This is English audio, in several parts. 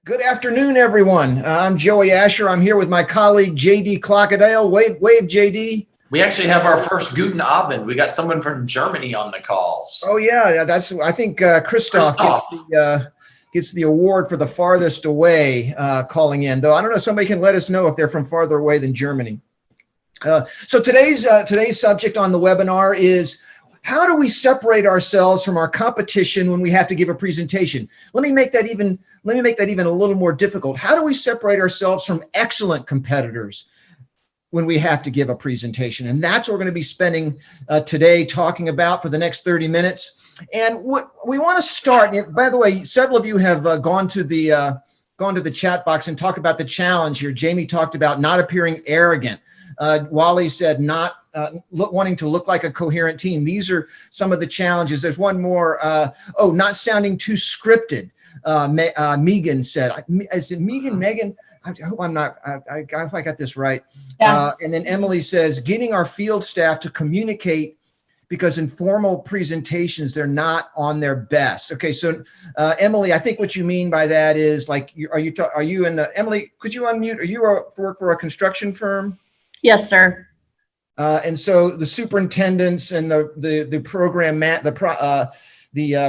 Good afternoon, everyone. I'm Joey Asher. I'm here with my colleague, JD Clockadale. Wave, JD. We actually have our first Guten Abend. We got someone from Germany on the calls. Oh, yeah. I think Christoph gets the award for the farthest away calling in, though I don't know. Somebody can let us know if they're from farther away than Germany. So today's subject on the webinar is, how do we separate ourselves from our competition when we have to give a presentation? Let me make that even a little more difficult. How do we separate ourselves from excellent competitors when we have to give a presentation? And that's what we're going to be spending today talking about for the next 30 minutes. And what we want to start, and by the way, several of you have gone to the chat box and talked about the challenge here. Jamie talked about not appearing arrogant. Wally said wanting to look like a coherent team. These are some of the challenges. There's one more. Not sounding too scripted. Megan said, is it Megan? I hope I'm not, I hope I got this right. Yeah. And then Emily says, getting our field staff to communicate, because in formal presentations, they're not on their best. Okay, so Emily, I think what you mean by that is like, are you in the, Emily, could you unmute? Are you for a construction firm? Yes, sir. And so the superintendents and the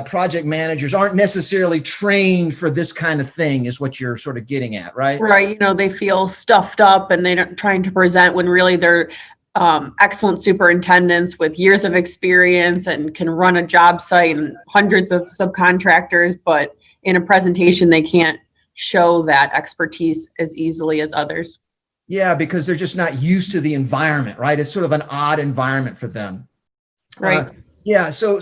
project managers aren't necessarily trained for this kind of thing, is what you're sort of getting at, right? Right. You know, they feel stuffed up and they're trying to present when really they're excellent superintendents with years of experience and can run a job site and hundreds of subcontractors, but in a presentation, they can't show that expertise as easily as others. Yeah, because they're just not used to the environment, right? It's sort of an odd environment for them. Right. Yeah, so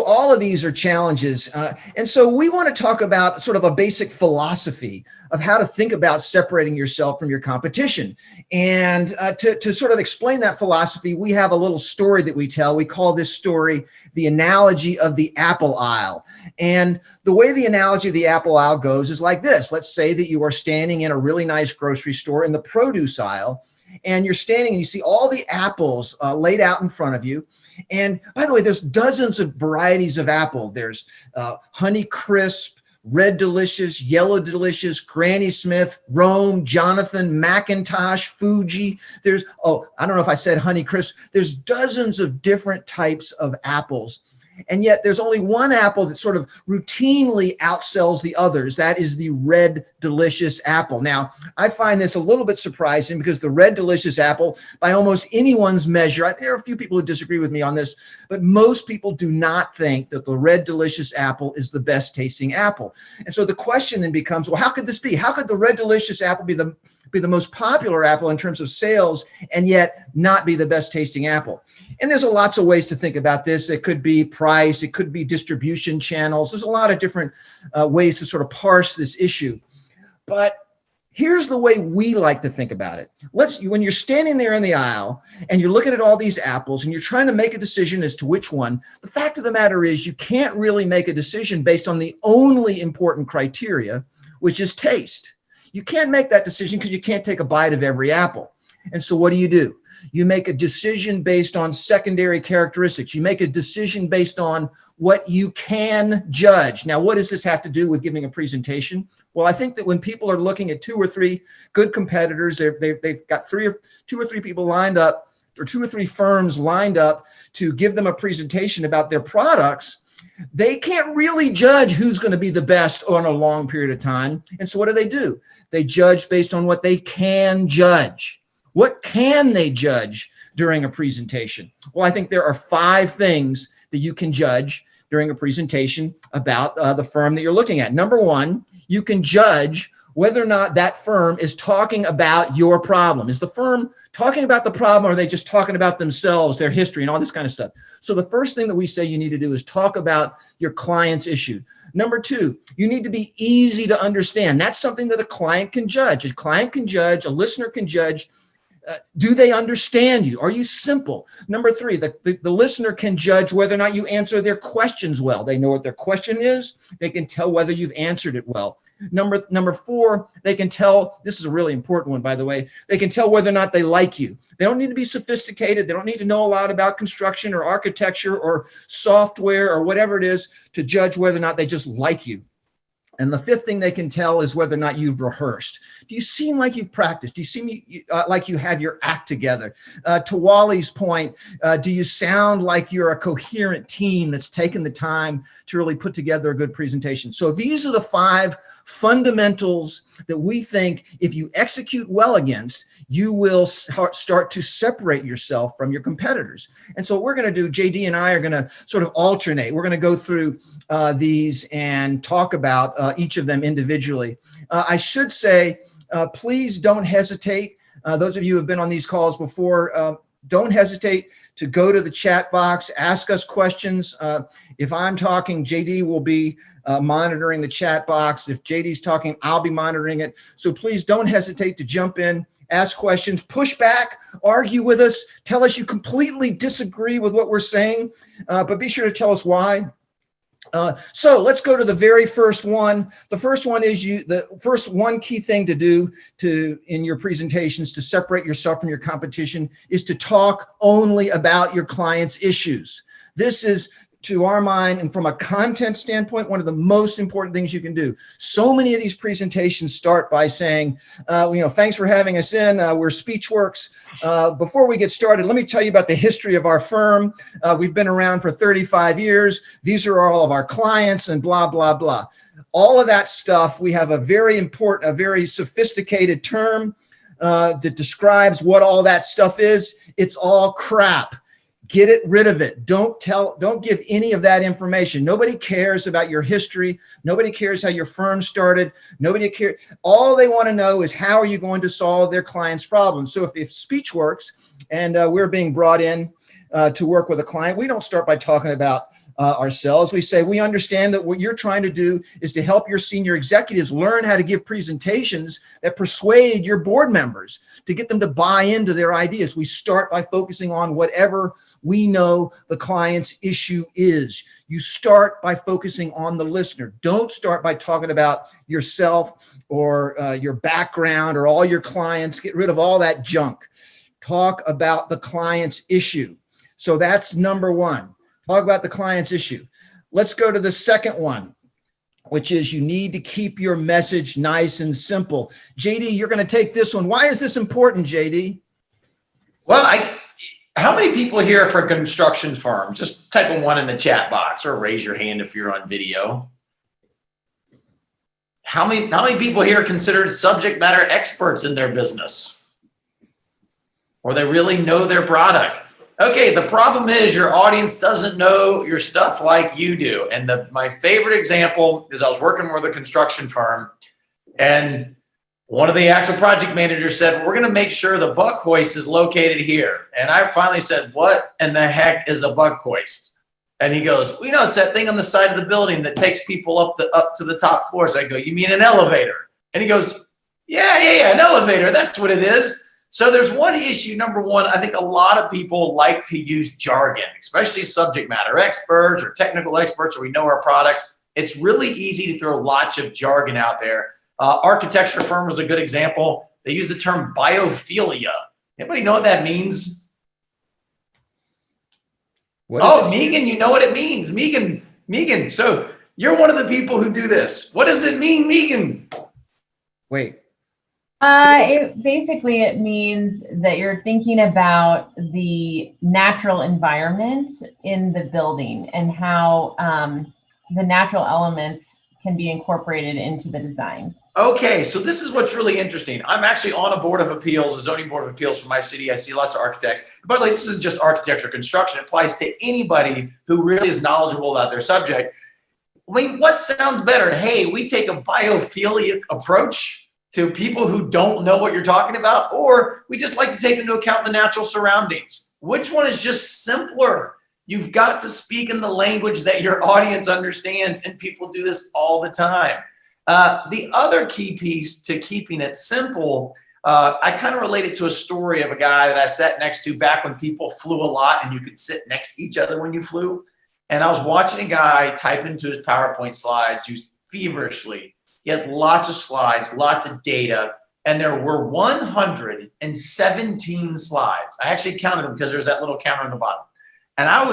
all of these are challenges. And so we want to talk about sort of a basic philosophy of how to think about separating yourself from your competition. And to sort of explain that philosophy, we have a little story that we tell. We call this story the analogy of the apple aisle. And the way the analogy of the apple aisle goes is like this. Let's say that you are standing in a really nice grocery store in the produce aisle, and you're standing and you see all the apples laid out in front of you. And by the way, there's dozens of varieties of apple. There's Honey Crisp, Red Delicious, Yellow Delicious, Granny Smith, Rome, Jonathan, McIntosh, Fuji. There's, I don't know if I said Honey Crisp. There's dozens of different types of apples. And yet there's only one apple that sort of routinely outsells the others. That is the Red Delicious apple. Now, I find this a little bit surprising because the Red Delicious apple, by almost anyone's measure, there are a few people who disagree with me on this, but most people do not think that the Red Delicious apple is the best tasting apple. And so the question then becomes, well, how could this be? How could the Red Delicious apple be the most popular apple in terms of sales and yet not be the best tasting apple? And there's lots of ways to think about this. It could be price, it could be distribution channels. There's a lot of different ways to sort of parse this issue. But here's the way we like to think about it. When you're standing there in the aisle and you're looking at all these apples and you're trying to make a decision as to which one, the fact of the matter is you can't really make a decision based on the only important criteria, which is taste. You can't make that decision because you can't take a bite of every apple. And so what do? You make a decision based on secondary characteristics. You make a decision based on what you can judge. Now, what does this have to do with giving a presentation? Well, I think that when people are looking at 2 or 3 good competitors, they've got 2 or 3 people lined up, or 2 or 3 firms lined up to give them a presentation about their products. They can't really judge who's going to be the best on a long period of time. And so what do? They judge based on what they can judge. What can they judge during a presentation? Well, I think there are 5 things that you can judge during a presentation about the firm that you're looking at. Number 1, you can judge whether or not that firm is talking about your problem. Is the firm talking about the problem, or are they just talking about themselves, their history, and all this kind of stuff? So the first thing that we say you need to do is talk about your client's issue. Number 2, you need to be easy to understand. That's something that a client can judge. A client can judge, a listener can judge. Do they understand you? Are you simple? Number 3, the listener can judge whether or not you answer their questions well. They know what their question is. They can tell whether you've answered it well. Number 4, they can tell, this is a really important one, by the way, they can tell whether or not they like you. They don't need to be sophisticated. They don't need to know a lot about construction or architecture or software or whatever it is to judge whether or not they just like you. And the fifth thing they can tell is whether or not you've rehearsed. Do you seem like you've practiced? Do you seem like you have your act together? To Wally's point, do you sound like you're a coherent team that's taken the time to really put together a good presentation? So these are the 5 fundamentals that we think if you execute well against, you will start to separate yourself from your competitors. And so what we're going to do, JD and I are going to sort of alternate. We're going to go through these and talk about each of them individually. I should say, please don't hesitate. Those of you who have been on these calls before, don't hesitate to go to the chat box, ask us questions. If I'm talking, JD will be monitoring the chat box. If JD's talking, I'll be monitoring it. So please don't hesitate to jump in, ask questions, push back, argue with us, tell us you completely disagree with what we're saying, but be sure to tell us why. So let's go to the very first one. The first one is the first one key thing to do in your presentations to separate yourself from your competition is to talk only about your client's issues. This is, to our mind, and from a content standpoint, one of the most important things you can do. So many of these presentations start by saying, thanks for having us in. We're Speechworks. Before we get started, let me tell you about the history of our firm. We've been around for 35 years. These are all of our clients and blah, blah, blah. All of that stuff, we have a very sophisticated term that describes what all that stuff is. It's all crap. Get it rid of it. Don't give any of that information. Nobody cares about your history. Nobody cares how your firm started. Nobody cares. All they want to know is how are you going to solve their client's problems. So if Speechworks and we're being brought in to work with a client, we don't start by talking about ourselves. We say, we understand that what you're trying to do is to help your senior executives learn how to give presentations that persuade your board members, to get them to buy into their ideas. We start by focusing on whatever we know the client's issue is. You start by focusing on the listener. Don't start by talking about yourself or your background or all your clients. Get rid of all that junk. Talk about the client's issue. So that's number one. Talk about the client's issue. Let's go to the second one, which is you need to keep your message nice and simple. JD, you're going to take this one. Why is this important, JD? Well, how many people here for construction firms? Just type a 1 in the chat box or raise your hand if you're on video. How many people here are considered subject matter experts in their business? Or they really know their product? Okay, the problem is your audience doesn't know your stuff like you do. And my favorite example is I was working with a construction firm, and one of the actual project managers said, we're going to make sure the buck hoist is located here. And I finally said, what in the heck is a buck hoist? And he goes, it's that thing on the side of the building that takes people up to the top floors. I go, you mean an elevator? And he goes, yeah, an elevator. That's what it is. So there's one issue. Number one, I think a lot of people like to use jargon, especially subject matter experts or technical experts, or we know our products. It's really easy to throw lots of jargon out there. Architecture firm is a good example. They use the term biophilia. Anybody know what that means? Megan, you know what it means. Megan. So you're one of the people who do this. What does it mean, Megan? Wait. It means that you're thinking about the natural environment in the building and how the natural elements can be incorporated into the design. Okay, so this is what's really interesting. I'm actually on a board of appeals, a zoning board of appeals for my city. I see lots of architects. By the way, this isn't just architecture construction. It applies to anybody who really is knowledgeable about their subject. I mean, what sounds better? Hey, we take a biophilic approach to people who don't know what you're talking about, or we just like to take into account the natural surroundings. Which one is just simpler? You've got to speak in the language that your audience understands, and people do this all the time. The other key piece to keeping it simple, I kind of relate it to a story of a guy that I sat next to back when people flew a lot and you could sit next to each other when you flew. And I was watching a guy type into his PowerPoint slides, he was feverishly. He had lots of slides, lots of data, and there were 117 slides. I actually counted them because there's that little counter on the bottom. And I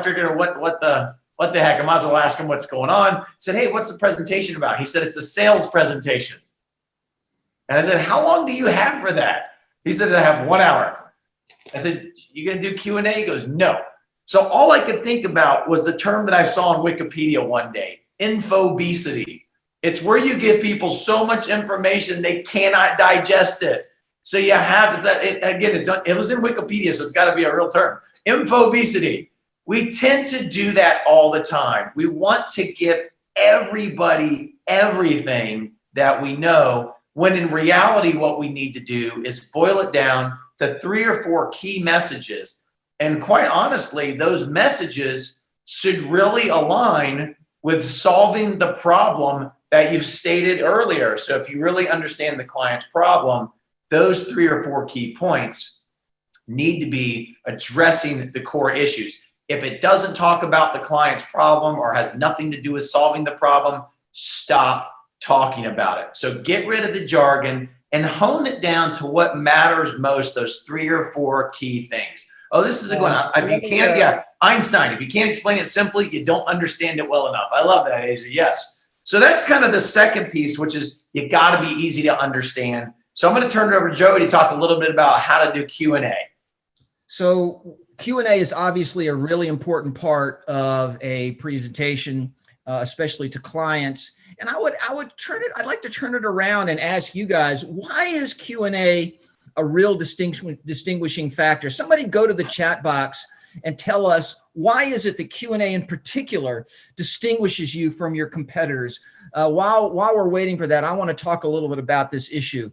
figured what what the heck? I might as well ask him what's going on. I said, hey, what's the presentation about? He said, it's a sales presentation. And I said, how long do you have for that? He says, I have 1 hour. I said, you gonna do Q&A? He goes, no. So all I could think about was the term that I saw on Wikipedia one day, infobesity. It's where you give people so much information they cannot digest it. So you have, it was in Wikipedia, so it's got to be a real term. Infobesity. We tend to do that all the time. We want to give everybody everything that we know, when in reality, what we need to do is boil it down to 3 or 4 key messages. And quite honestly, those messages should really align with solving the problem that you've stated earlier. So if you really understand the client's problem, those 3 or 4 key points need to be addressing the core issues. If it doesn't talk about the client's problem or has nothing to do with solving the problem, stop talking about it. So get rid of the jargon and hone it down to what matters most, those 3 or 4 key things. Oh, this is a good one. If you can't, Einstein, if you can't explain it simply, you don't understand it well enough. I love that, Asia. Yes. So that's kind of the second piece, which is you got to be easy to understand. So I'm going to turn it over to Joey to talk a little bit about how to do Q&A. So Q&A is obviously a really important part of a presentation, especially to clients. And I'd like to turn it around and ask you guys, why is Q&A a real distinguishing factor? Somebody go to the chat box and tell us, why is it that Q&A in particular distinguishes you from your competitors? While we're waiting for that, I want to talk a little bit about this issue.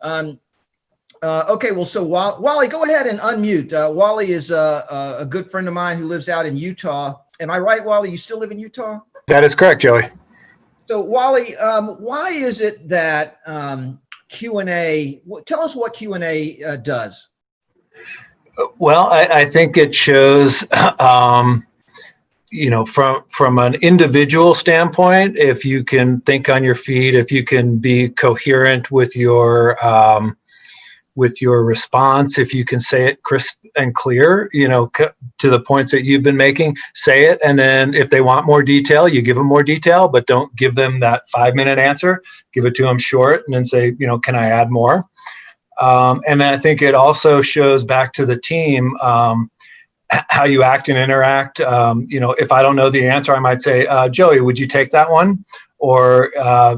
Okay, well, so Wally, go ahead and unmute. Wally is a good friend of mine who lives out in Utah. Am I right, Wally? You still live in Utah? That is correct, Joey. So, Wally, why is it that Q&A, tell us what Q&A does. Well, I think it shows, you know, from an individual standpoint, if you can think on your feet, if you can be coherent with your response, if you can say it crisp and clear, you know, to the points that you've been making, say it. And then if they want more detail, you give them more detail, but don't give them that 5-minute answer. Give it to them short and then say, you know, can I add more? And then I think it also shows back to the team how you act and interact. You know, if I don't know the answer, I might say, Joey, would you take that one? Or,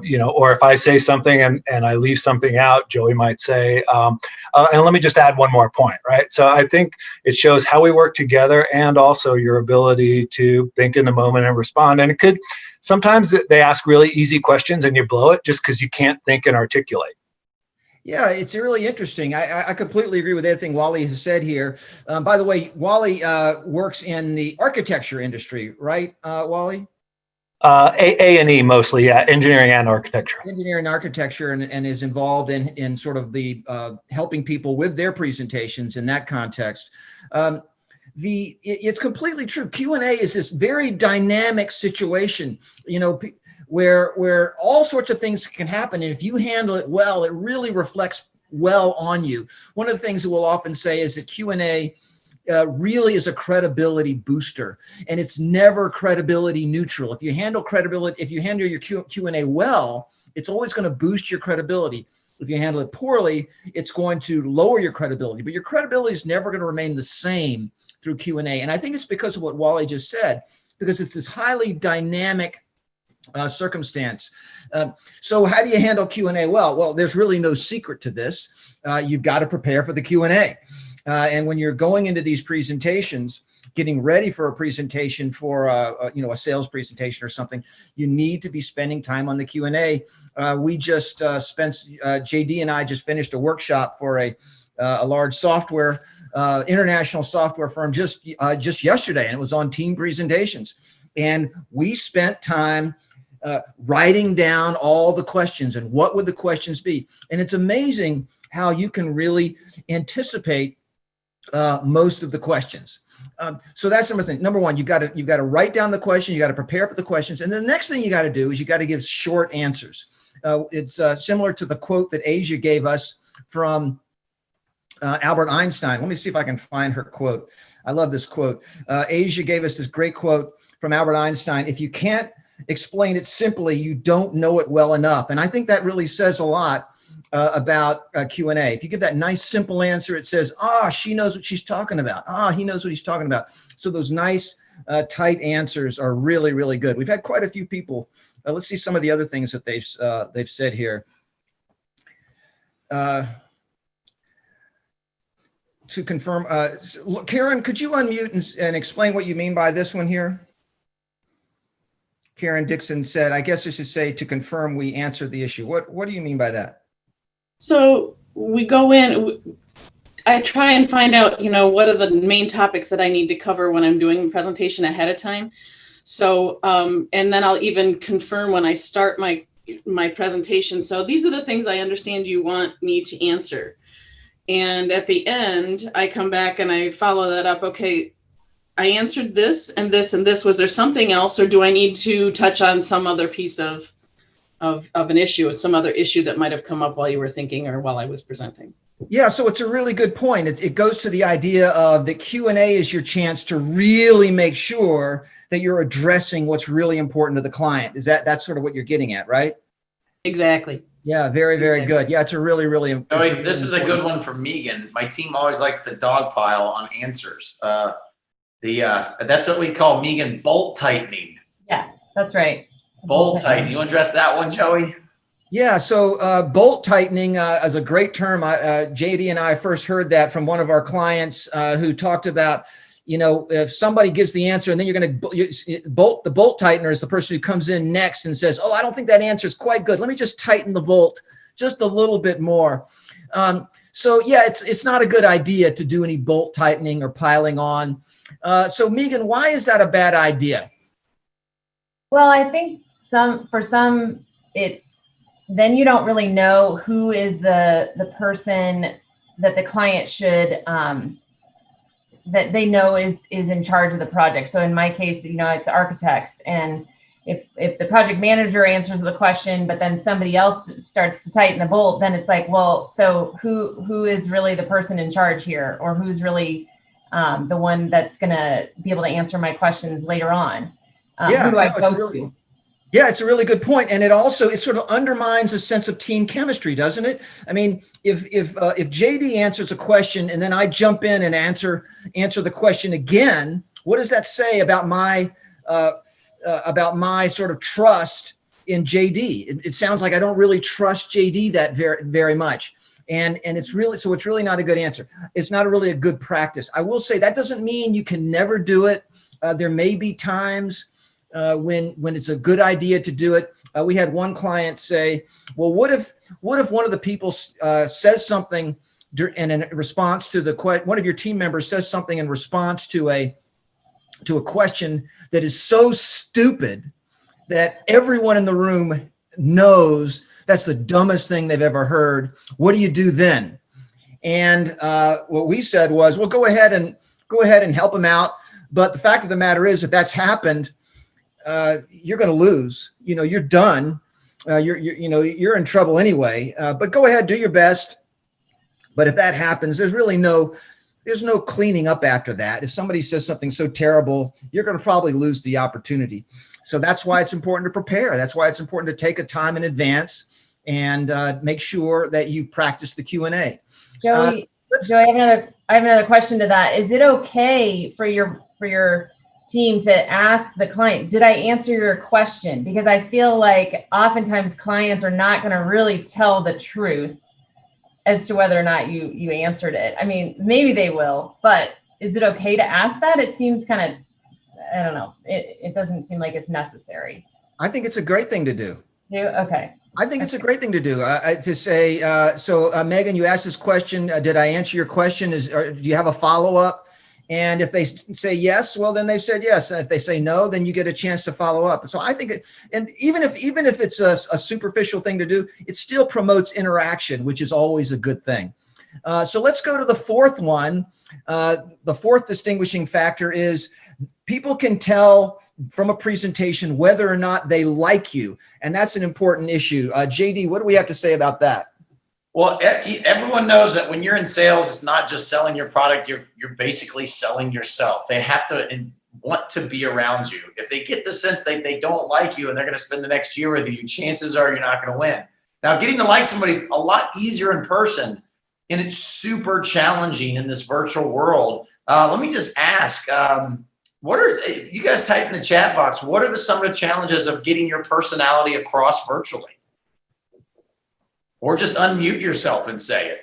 you know, or if I say something and I leave something out, Joey might say, and let me just add one more point, right? So I think it shows how we work together and also your ability to think in the moment and respond. And it could, sometimes they ask really easy questions and you blow it just because you can't think and articulate. Yeah, it's really interesting. I completely agree with everything Wally has said here. By the way, Wally works in the architecture industry, right, Wally? A&E mostly, yeah, engineering and architecture. Engineering and architecture, and is involved in sort of the helping people with their presentations in that context. It's completely true. Q&A is this very dynamic situation, you know, where all sorts of things can happen. And if you handle it well, it really reflects well on you. One of the things that we'll often say is that Q&A really is a credibility booster, and it's never credibility neutral. If you handle your Q&A well, it's always going to boost your credibility. If you handle it poorly, it's going to lower your credibility, but your credibility is never going to remain the same through Q&A. And I think it's because of what Wally just said, because it's this highly dynamic circumstance. So how do you handle Q&A well? Well, there's really no secret to this. You've got to prepare for the Q&A. And when you're going into these presentations, getting ready for a presentation for a sales presentation or something, you need to be spending time on the Q&A. We just JD and I just finished a workshop for a large software, international software firm just yesterday, and it was on team presentations. And we spent time writing down all the questions and what would the questions be. And it's amazing how you can really anticipate most of the questions. So that's number one. You've got to write down the question. You got to prepare for the questions. And the next thing you got to do is you got to give short answers. It's similar to the quote that Asia gave us from Albert Einstein. Let me see if I can find her quote. I love this quote. Asia gave us this great quote from Albert Einstein, if you can't explain it simply, you don't know it well enough. And I think that really says a lot about Q&A. If you give that nice, simple answer, it says, she knows what she's talking about. He knows what he's talking about. So those nice, tight answers are really, really good. We've had quite a few people. Let's see some of the other things that they've said here. To confirm, Karen, could you unmute and explain what you mean by this one here? Karen Dixon said, I guess I should say to confirm we answered the issue. What do you mean by that? So we go in, I try and find out, what are the main topics that I need to cover when I'm doing the presentation ahead of time. So, and then I'll even confirm when I start my presentation. So these are the things I understand you want me to answer. And at the end, I come back and I follow that up. Okay, I answered this and this and this. Was there something else, or do I need to touch on some other piece of an issue, or some other issue that might have come up while you were thinking or while I was presenting? Yeah, so it's a really good point. It goes to the idea of the Q&A is your chance to really make sure that you're addressing what's really important to the client. That's sort of what you're getting at, right? Exactly. Yeah, very, very good. Yeah, it's a really, really important. Joey, this is a good one from Megan. My team always likes to dogpile on answers. That's what we call Megan bolt tightening. Yeah, that's right. Bolt tightening. You want to address that one, Joey? Yeah, so bolt tightening is a great term. JD and I first heard that from one of our clients who talked about, if somebody gives the answer and then you're going to bolt, the bolt tightener is the person who comes in next and says, I don't think that answer is quite good. Let me just tighten the bolt just a little bit more. So yeah, it's not a good idea to do any bolt tightening or piling on. So Megan, why is that a bad idea? Well, I think for some, it's then you don't really know who is the person that the client should that they know is in charge of the project. So in my case, it's architects, and if the project manager answers the question, but then somebody else starts to tighten the bolt, then it's like, well, so who is really the person in charge here, or who's really the one that's going to be able to answer my questions later on? Who do I go to? Yeah, it's a really good point. And it sort of undermines a sense of team chemistry, doesn't it? I mean, if JD answers a question and then I jump in and answer the question again, what does that say about my sort of trust in JD? It sounds like I don't really trust JD that very, very much. And it's really not a good answer. It's not really a good practice. I will say that doesn't mean you can never do it. There may be times when it's a good idea to do it. We had one client say, well, what if one of the people says something and in response to one of your team members says something in response to a question that is so stupid that everyone in the room knows that's the dumbest thing they've ever heard. What do you do then? And what we said was, well, go ahead and help them out. But the fact of the matter is, if that's happened, you're going to lose. You're done. You're in trouble anyway. But go ahead, do your best. But if that happens, there's no cleaning up after that. If somebody says something so terrible, you're going to probably lose the opportunity. So that's why it's important to prepare. That's why it's important to take a time in advance and make sure that you've practiced the Q&A. Joey, I have another question to that. Is it okay for your team to ask the client, did I answer your question? Because I feel like oftentimes clients are not going to really tell the truth as to whether or not you answered it. I mean, maybe they will, but is it okay to ask that? It seems kind of, I don't know. It doesn't seem like it's necessary. I think it's a great thing to do. Okay. I think it's a great thing to do. To say, Megan, you asked this question. Did I answer your question? Do you have a follow-up? And if they say yes, well, then they've said yes. If they say no, then you get a chance to follow up. So I think, and even if it's a superficial thing to do, it still promotes interaction, which is always a good thing. So let's go to the fourth one. The fourth distinguishing factor is people can tell from a presentation whether or not they like you. And that's an important issue. JD, what do we have to say about that? Well, everyone knows that when you're in sales, it's not just selling your product. You're basically selling yourself. They have to want to be around you. If they get the sense that they don't like you and they're going to spend the next year with you, chances are you're not going to win. Now, getting to like somebody is a lot easier in person, and it's super challenging in this virtual world. Let me just ask, what are you guys type in the chat box? What are some of the challenges of getting your personality across virtually? Or just unmute yourself and say it.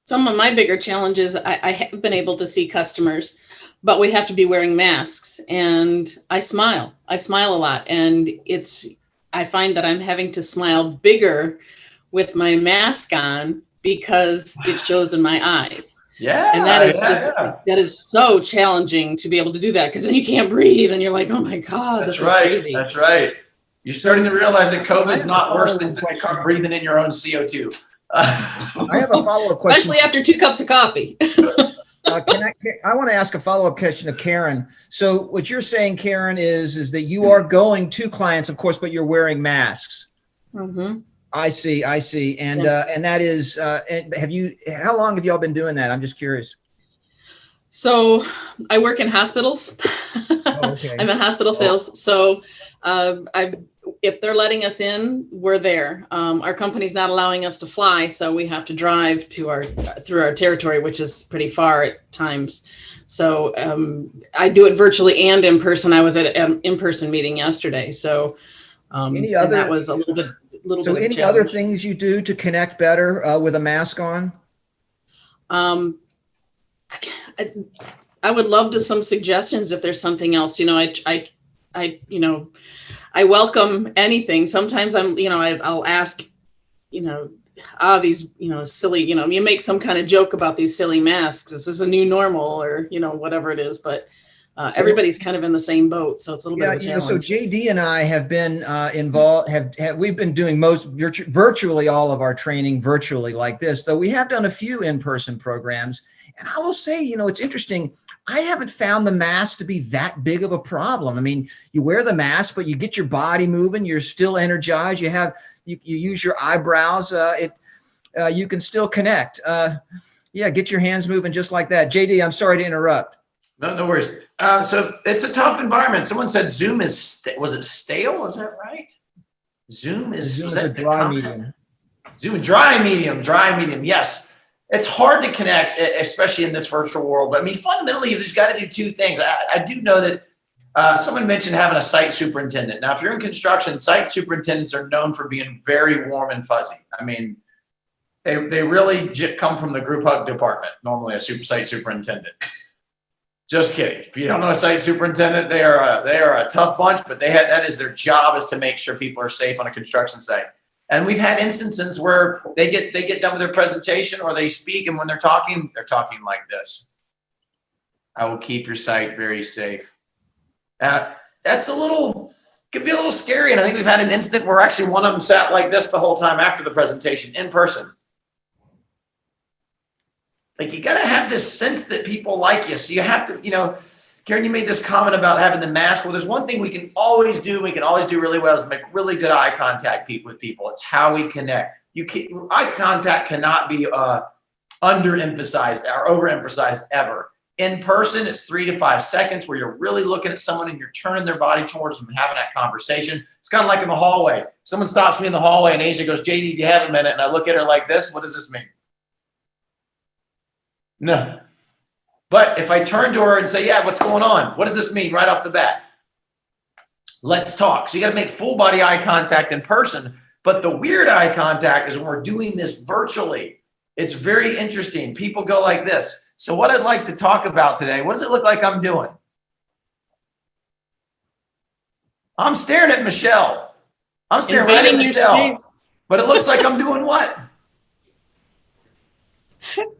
Some of my bigger challenges, I have been able to see customers, but we have to be wearing masks, and I smile a lot, and I find that I'm having to smile bigger with my mask on because it shows in my eyes. Yeah. And that is that is so challenging to be able to do that, because then you can't breathe and you're like, oh my God, That's this right. is crazy. That's right. You're starting to realize that COVID's not worse than breathing in your own CO2. I have a follow-up question. Especially after 2 cups of coffee. I want to ask a follow-up question of Karen. So what you're saying, Karen, is that you are going to clients, of course, but you're wearing masks. Mm-hmm. I see. And and that is, how long have y'all been doing that? I'm just curious. So I work in hospitals. Oh, okay. I'm in hospital sales. So if they're letting us in, we're there. Our company's not allowing us to fly, so we have to drive through our territory, which is pretty far at times. So I do it virtually and in person. I was at an in-person meeting yesterday. So that was a little bit. So any other things you do to connect better with a mask on? I would love some suggestions if there's something else. I welcome anything. Sometimes I'll ask, these, silly, you make some kind of joke about these silly masks. This is a new normal, or, whatever it is, but everybody's kind of in the same boat. So it's a little bit of a challenge. So JD and I have been involved, we've been doing virtually all of our training virtually like this, though we have done a few in-person programs. And I will say, it's interesting. I haven't found the mask to be that big of a problem. I mean, you wear the mask, but you get your body moving. You're still energized. You use your eyebrows. You can still connect. Get your hands moving just like that. JD, I'm sorry to interrupt. No worries. So it's a tough environment. Someone said Zoom was it stale? Is that right? Zoom is a dry medium. Zoom, dry medium. Yes. It's hard to connect, especially in this virtual world. But I mean, fundamentally, you've just got to do 2 things. I do know that someone mentioned having a site superintendent. Now, if you're in construction, site superintendents are known for being very warm and fuzzy. I mean, they really come from the group hug department, normally a site superintendent. Just kidding. If you don't know a site superintendent, they are a tough bunch, but that is their job, is to make sure people are safe on a construction site. And we've had instances where they get done with their presentation, or they speak, and when they're talking like this. I will keep your site very safe. That's can be a little scary. And I think we've had an incident where actually one of them sat like this the whole time after the presentation in person. Like, you got to have this sense that people like you. So you have to, Karen, you made this comment about having the mask. Well, there's one thing we can always do really well, is make really good eye contact with people. It's how we connect. Eye contact cannot be underemphasized or overemphasized ever. In person, it's 3 to 5 seconds where you're really looking at someone and you're turning their body towards them and having that conversation. It's kind of like in the hallway. Someone stops me in the hallway and Asia goes, JD, do you have a minute? And I look at her like this. What does this mean? No. But if I turn to her and say, yeah, what's going on? What does this mean right off the bat? Let's talk. So you got to make full body eye contact in person. But the weird eye contact is when we're doing this virtually. It's very interesting. People go like this. So what I'd like to talk about today, what does it look like I'm doing? I'm staring at Michelle. I'm staring right at Michelle. But it looks like I'm doing what?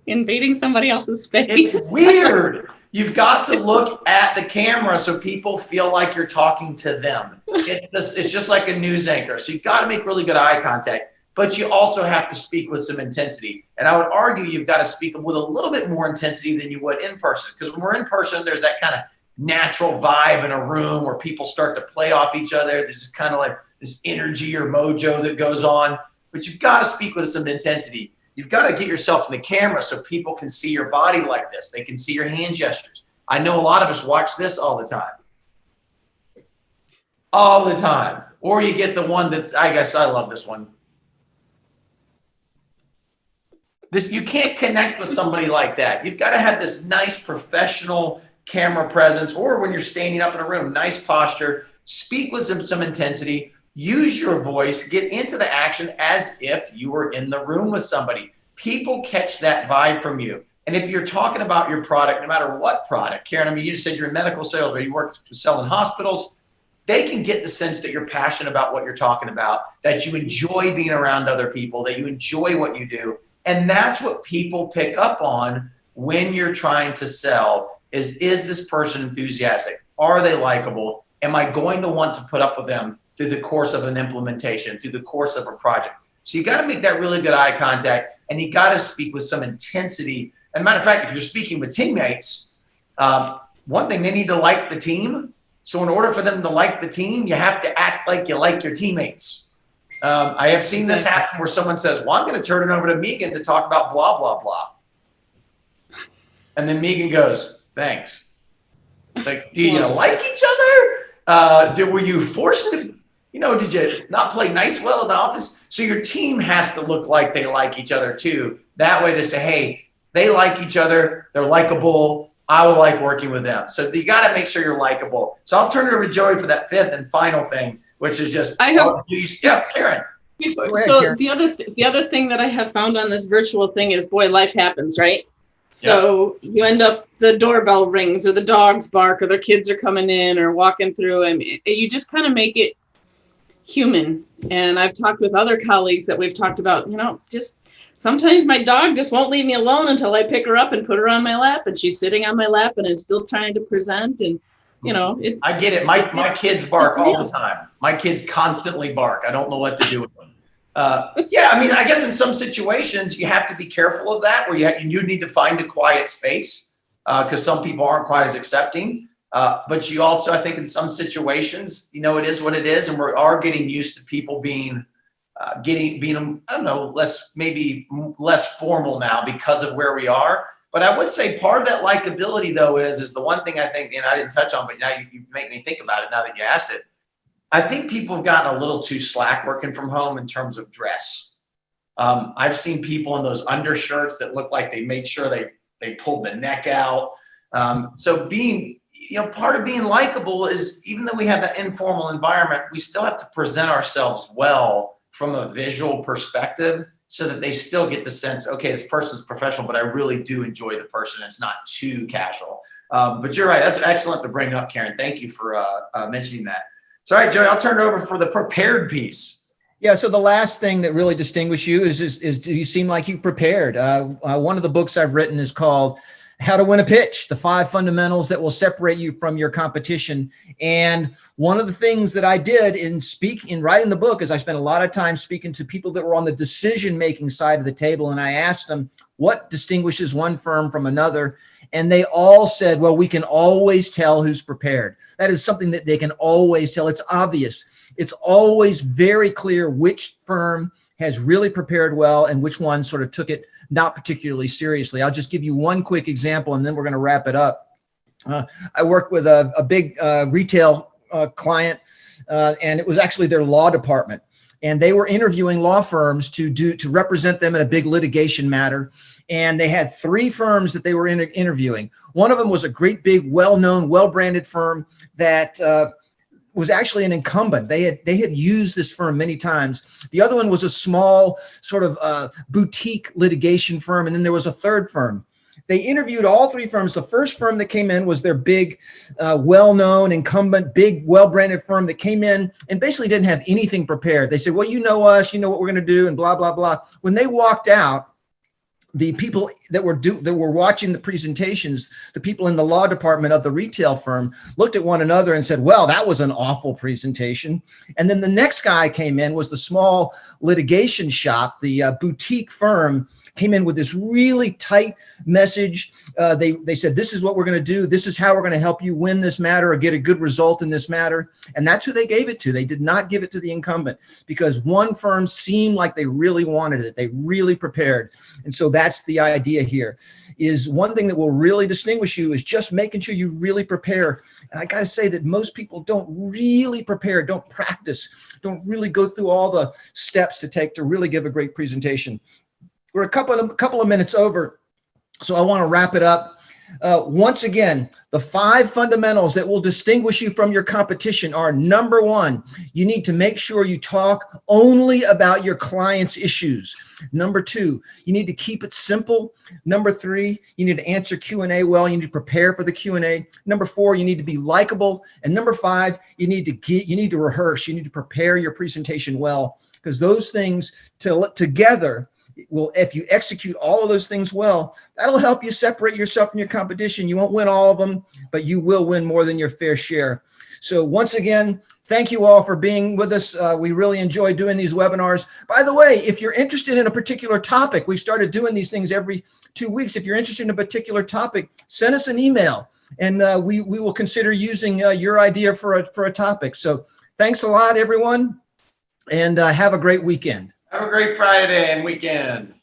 Invading somebody else's space. It's weird. You've got to look at the camera so people feel like you're talking to them. It's just like a news anchor. So you've got to make really good eye contact, but you also have to speak with some intensity. And I would argue you've got to speak with a little bit more intensity than you would in person. Because when we're in person, there's that kind of natural vibe in a room where people start to play off each other. There's kind of like this energy or mojo that goes on. But you've got to speak with some intensity. you've got to get yourself in the camera so people can see your body like this. They can see your hand gestures. I know a lot of us watch this all the time. All the time. Or you get the one that's, I guess I love this one. This, you can't connect with somebody like that. You've got to have this nice professional camera presence, or when you're standing up in a room, nice posture, speak with some intensity, use your voice, get into the action as if you were in the room with somebody. People catch that vibe from you. And if you're talking about your product, no matter what product, Karen, I mean, you said you're in medical sales or you work selling hospitals, they can get the sense that you're passionate about what you're talking about, that you enjoy being around other people, that you enjoy what you do. And that's what people pick up on when you're trying to sell is this person enthusiastic? Are they likable? Am I going to want to put up with them through the course of an implementation, through the course of a project? So you got to make that really good eye contact, and you got to speak with some intensity. And matter of fact, if you're speaking with teammates, one thing, they need to like the team. So in order for them to like the team, you have to act like you like your teammates. I have seen this happen where someone says, well, I'm going to turn it over to Megan to talk about blah, blah, blah. And then Megan goes, thanks. It's like, do you like each other? Were you forced to, did you not play nice well in the office? So your team has to look like they like each other too. That way they say, hey, they like each other. They're likable. I would like working with them. So you got to make sure you're likable. So I'll turn it over to Joey for that fifth and final thing, which is just, Karen. So Karen. The other thing that I have found on this virtual thing is, boy, life happens, right? So you end up, the doorbell rings or the dogs bark or their kids are coming in or walking through, and you just kind of make it human. And I've talked with other colleagues that we've talked about, just sometimes my dog just won't leave me alone until I pick her up and put her on my lap, and she's sitting on my lap and I'm still trying to present. And I get it. My kids bark all the time. My kids constantly bark. I don't know what to do with them. I guess in some situations you have to be careful of that, where you need to find a quiet space because some people aren't quite as accepting. But you also, I think in some situations, it is what it is. And we are getting used to people being less formal now because of where we are. But I would say part of that likability, though, is the one thing I think, and I didn't touch on, but now you make me think about it now that you asked it. I think people have gotten a little too slack working from home in terms of dress. I've seen people in those undershirts that look like they made sure they pulled the neck out. So being, part of being likable is, even though we have that informal environment, we still have to present ourselves well from a visual perspective, so that they still get the sense, okay, this person's professional, but I really do enjoy the person. It's not too casual. But you're right. That's excellent to bring up, Karen. Thank you for mentioning that. So, all right, Joey, I'll turn it over for the prepared piece. Yeah. So the last thing that really distinguishes you is do you seem like you've prepared? One of the books I've written is called How to Win a Pitch, the 5 fundamentals that will separate you from your competition. And one of the things that I did in writing the book is I spent a lot of time speaking to people that were on the decision-making side of the table. And I asked them, what distinguishes one firm from another? And they all said, well, we can always tell who's prepared. That is something that they can always tell. It's obvious. It's always very clear which firm has really prepared well and which one sort of took it not particularly seriously. I'll just give you one quick example, and then we're going to wrap it up. I worked with a big retail client, and it was actually their law department. And they were interviewing law firms to represent them in a big litigation matter. And they had 3 firms that they were interviewing. One of them was a great big, well-known, well-branded firm that was actually an incumbent. They had used this firm many times. The other one was a small sort of boutique litigation firm. And then there was a third firm. They interviewed all 3 firms. The first firm that came in was their big, well-known, incumbent, big, well-branded firm that came in and basically didn't have anything prepared. They said, well, you know us, you know what we're going to do, and blah, blah, blah. When they walked out, the people that were watching the presentations, the people in the law department of the retail firm, looked at one another and said, well, that was an awful presentation. And then the next guy came in, was the small litigation shop, the boutique firm, came in with this really tight message. They said, this is what we're going to do. This is how we're going to help you win this matter or get a good result in this matter. And that's who they gave it to. They did not give it to the incumbent because one firm seemed like they really wanted it. They really prepared. And so that's the idea here, is one thing that will really distinguish you is just making sure you really prepare. And I got to say that most people don't really prepare, don't practice, don't really go through all the steps to take to really give a great presentation. We're a couple of minutes over, so I want to wrap it up. Once again, the 5 fundamentals that will distinguish you from your competition are: number 1, you need to make sure you talk only about your client's issues. Number 2, you need to keep it simple. Number 3, you need to answer Q&A well. You need to prepare for the Q&A. Number 4, you need to be likable. And number 5, you need to rehearse. You need to prepare your presentation well, because those things together will, if you execute all of those things well, that'll help you separate yourself from your competition. You won't win all of them, but you will win more than your fair share. So once again, thank you all for being with us. We really enjoy doing these webinars. By the way, if you're interested in a particular topic, we started doing these things every 2 weeks. If you're interested in a particular topic, send us an email, and we will consider using your idea for a topic. So thanks a lot, everyone, and have a great weekend. Have a great Friday and weekend.